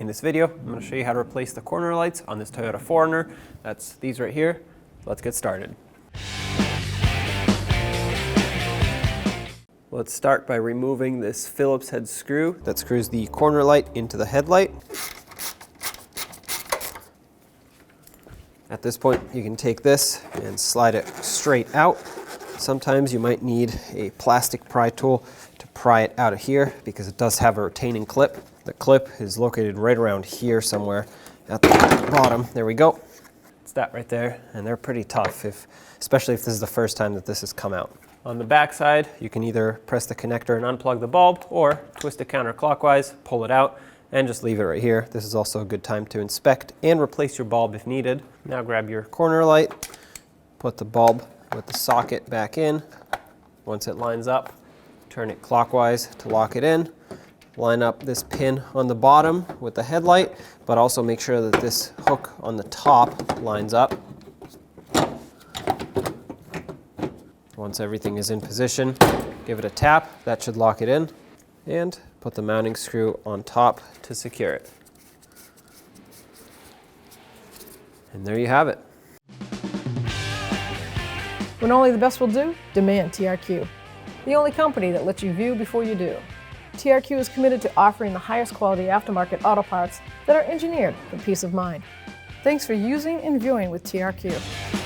In this video, I'm going to show you how to replace the corner lights on this Toyota 4Runner. That's these right here. Let's get started. Let's start by removing this Phillips head screw that screws the corner light into the headlight. At this point, you can take this and slide it straight out. Sometimes you might need a plastic pry tool to pry it out of here because it does have a retaining clip. The clip is located right around here somewhere at the bottom. There we go. It's that right there, and they're pretty tough, especially if this is the first time that this has come out. On the back side, you can either press the connector and unplug the bulb or twist it counterclockwise, pull it out, and just leave it right here. This is also a good time to inspect and replace your bulb if needed. Now grab your corner light, put the bulb with the socket back in. Once it lines up, turn it clockwise to lock it in. Line up this pin on the bottom with the headlight, but also make sure that this hook on the top lines up. Once everything is in position, give it a tap. That should lock it in. And put the mounting screw on top to secure it. And there you have it. When only the best will do, demand TRQ. The only company that lets you view before you do. TRQ is committed to offering the highest quality aftermarket auto parts that are engineered for peace of mind. Thanks for using and viewing with TRQ.